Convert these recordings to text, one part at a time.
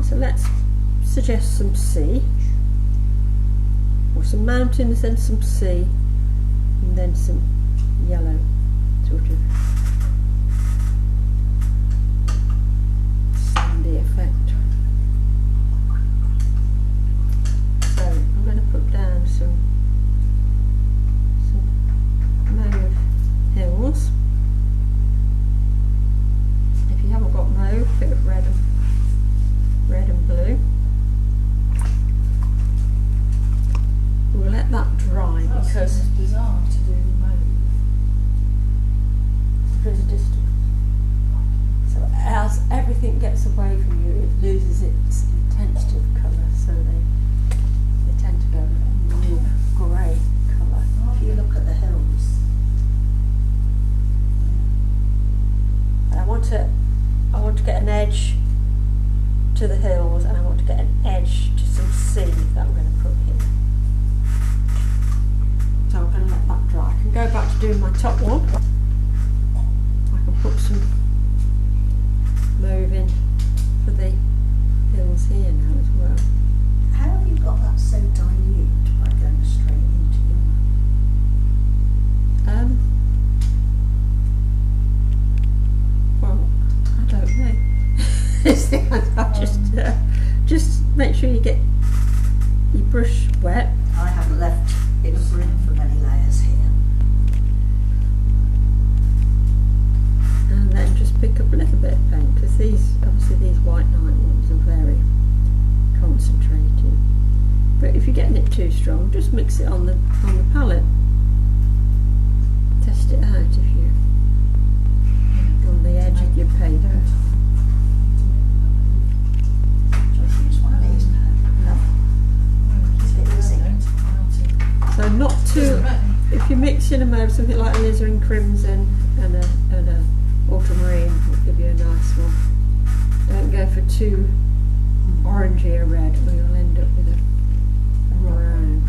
So let's suggest some sea, or some mountains, then some sea, and then some yellow sort of sandy effect. So I'm going to put down some mauve hills. If you haven't got mauve, a bit of red and blue. We'll let that dry because it's bizarre to do mauve. Pretty distant. So as everything gets away from you, it loses its intensity of colour. So they tend to go a more grey colour. If you look at the hills, And I want to get an edge to the hills, and I want to get an edge to some sea that I'm going to put here. So I'm going to let that dry. I can go back to doing my top one. I can put some mauve in for the hills here now as well. how have you got that so dilute by going straight into Well, I don't know. Just make sure you get your brush wet. I haven't left it room for many layers here. And then just pick up a little bit of paint, because obviously these white night ones are very concentrated. But if you're getting it too strong, just mix it on the palette. Test it out if you on the edge of your paper. Just use one of these pads. So not too. If you mix in a mauve, something like alizarin crimson and a ultramarine will give you a nice one. Don't go for too orangey a red, or you'll end up with a brown.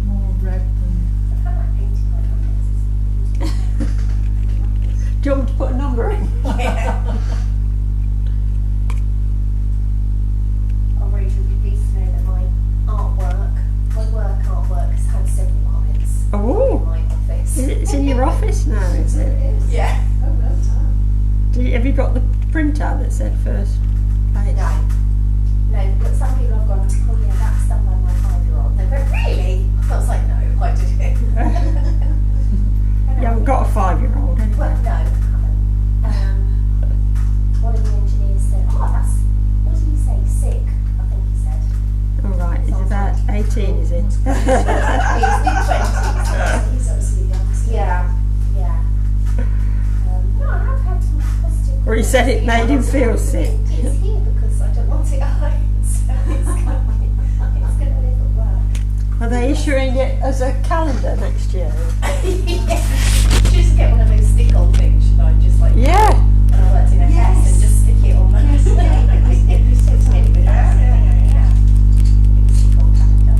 More red than. I like painting my numbers. Do you want me to put a number in? Yeah. I'm really pleased to know that my work artwork has had several lines in Oh, my office. it's in your office now, is it? Yeah. Oh, well done. Have you got the printout that said first page? No, but some people have gone, oh yeah, that's done by my 5-year-old. They go, really? I was like, no, I did it. You haven't got a 5-year-old Well, anyway. no, I haven't. One of the engineers said, oh, that's, what did he say, sick, I think he said. All right, it's about 18, is it? He's mid-20s. He's obviously young. Yeah, yeah. No, I have had some positive Or he said it made him feel sick. It's here because I don't want it at home, so it's going to live at work. Are they issuing it as a calendar next year? Yeah. Just get one of those stick-on things, should I? Just like Yeah. when I worked in FS Yes. and just stick it on. Yes, yeah. It was so tiny, but yeah. Stick-on calendar.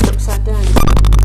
Upside down.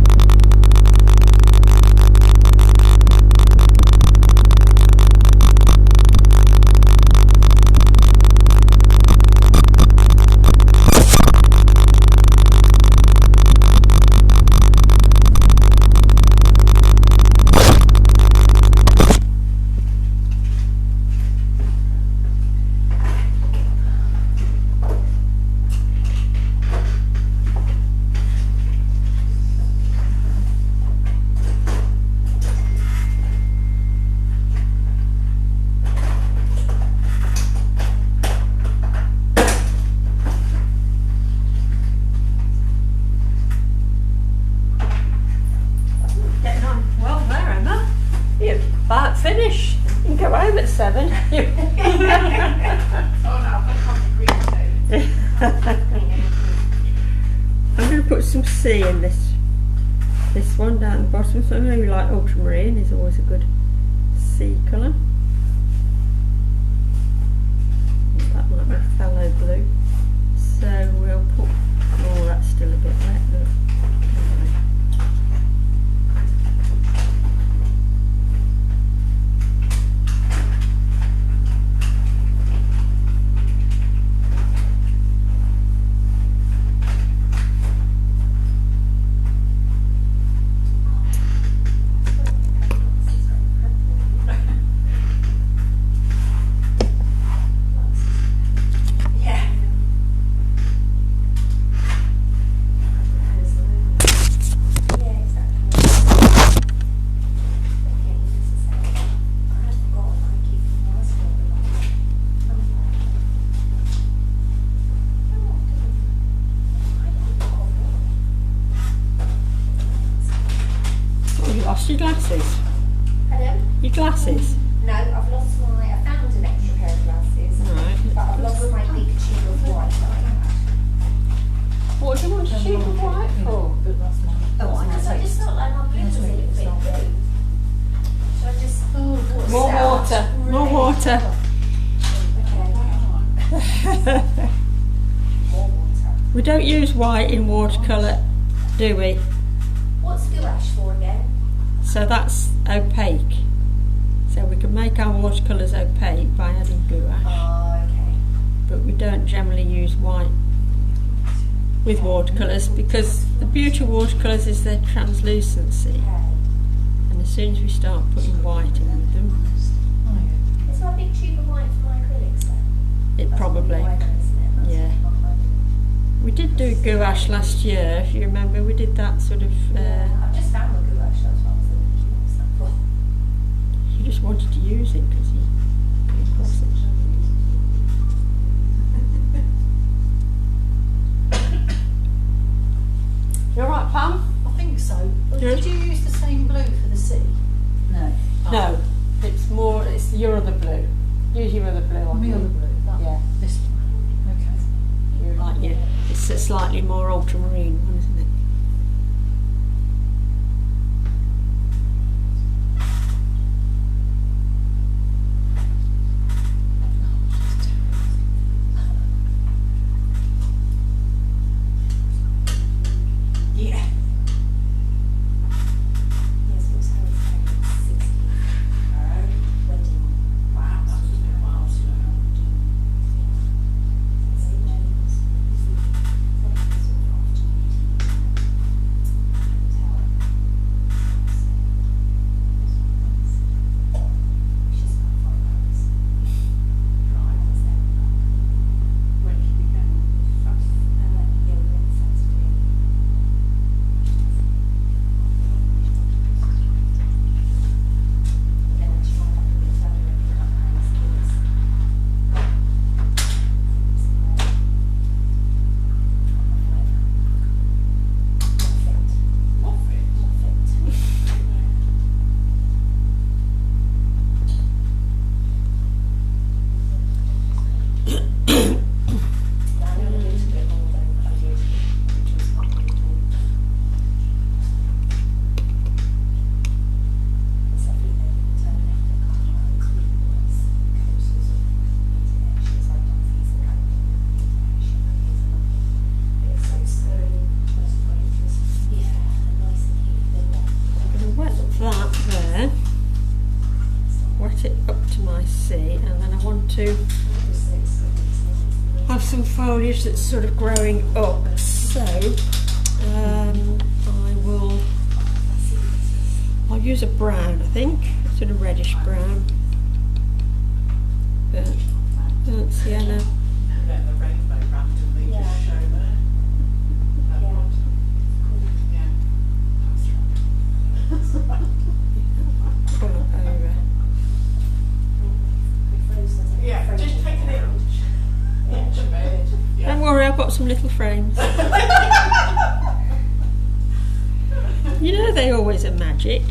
that, finish. You can go home at 7. Oh no, I've got green too. I'm going to put some sea in this one down the bottom. So I know you like ultramarine, is always a good sea colour. That might be phthalo blue. So we'll put, oh that's still a bit wet, look. Lost your glasses? Pardon? Your glasses? No, I've lost my. I found an extra pair of glasses, Right. but I've lost my big tube of white that I had. What do you want to shoot the white for? But that's mine. Oh, I know. So I just felt like my blue was a little bit blue. So I just. More water. More water. Okay. More water. We don't use white in watercolour, do we? What's gouache for again? So that's opaque. So we can make our watercolours opaque by adding gouache, Oh, okay. but we don't generally use white with watercolours because the beauty of watercolours is their translucency, Okay. and as soon as we start putting white in with them, Oh yeah. Is my big tube of white for my acrylics then? it That's probably. why then, isn't it? That's Yeah. not my- We did do gouache last year, if you remember. We did that sort of. Yeah, I've just found the gouache, that's what I was thinking. What's that for? You just wanted to use it because you. You alright, Pam? I think so. But Yeah. did you use the same blue for the sea? No. No, it's more. It's your other blue. Use your other blue on Me you. other blue. That Yeah. This one. Okay. You like your. It's a slightly more ultramarine one, isn't it? Yeah. Yes, it was Harry's parents' 60th wedding. Wow, that's been a while, so St. James. She's got 5 hours. When she began fast. Yeah, we went Saturday. Then I tried up with each other and got Harry's kids. I'm going to wet that there. Wet it up to my sea, and then I want to have some foliage that's sort of growing up. So I will. I'll use a brown, I think, sort of reddish brown. Burnt sienna. And then the rainbow randomly Yeah. just show there. That Yeah. one. Yeah. That's right. Pull it over. Yeah, just take an inch of it. Yeah. Don't worry, I've got some little frames. You know they always are magic.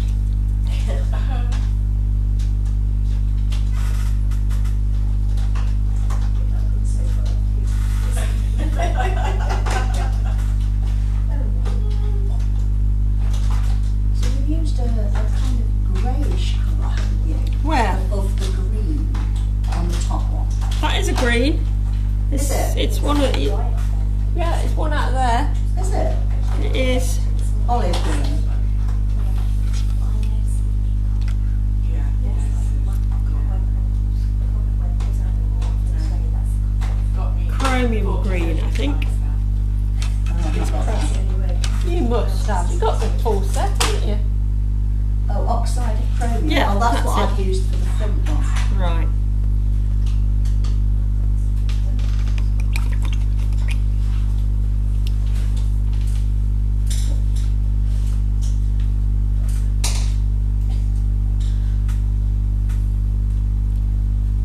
I've used for the front one. Right.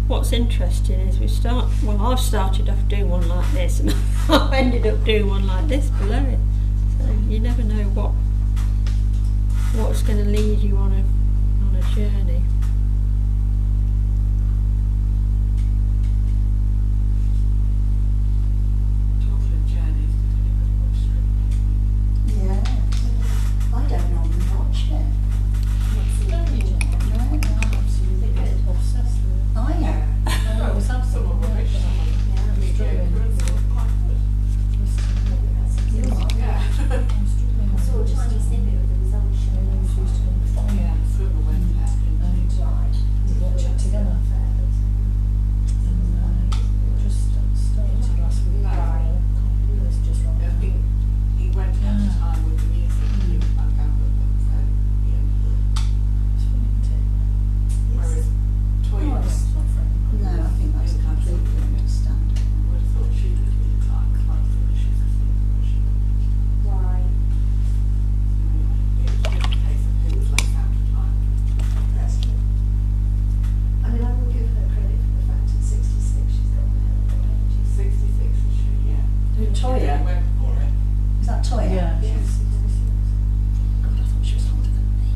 What's interesting is I've started off doing one like this and I've ended up doing one like this below it. So you never know what's going to lead you on a journey. Talking of journeys, did anybody watch Street? Yeah. I don't normally watch it. Don't you, Jen? No, I'm absolutely obsessed with it. I am. No, it was Some absolutely were rubbish, some were mediocre, and some were quite good. You are. Yeah. I saw a tiny snippet of the resumption. Yeah, the swimmer went out, didn't he? Right. We watch it together. Just started last week. Right. It's just wrong. I think he went out of time with the music, and he was like Albert, so he ended up. It's funny, isn't it? Whereas Toya, Oh, it's not for everyone. No, I think that's completely understandable. I would have thought she would be like finishes, I think, but she wouldn't. Right. Anyway, it was just a case of who was left out of time. That's true. I mean, I will give her credit for the fact at 66 she's got the hell of a energy. 66 is she, yeah. Who, She Toya? really went for it. Is that Toya? Yeah. Yes. God, I thought she was older than me.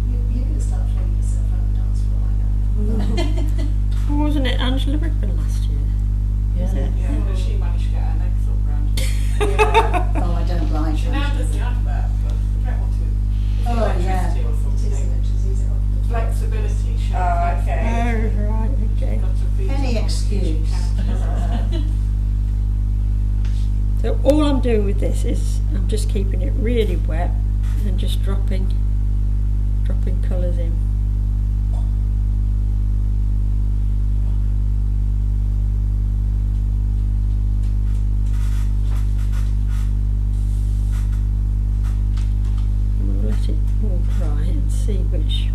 You're going to start flinging yourself around the dance floor like that. Wasn't it Angela Rippon last year? Is it? Yeah, well, she managed to get her legs up round. Yeah. Oh, I don't like She now her. does the advert, but I forget what it is. Oh, yeah. Electricity or It is something. electricity. Flexibility, she Oh, okay. Oh, right, okay. got to feed Any her on the kitchen excuse. counter. So all I'm doing with this is I'm just keeping it really wet and just dropping colours in. And we'll let it all dry and see which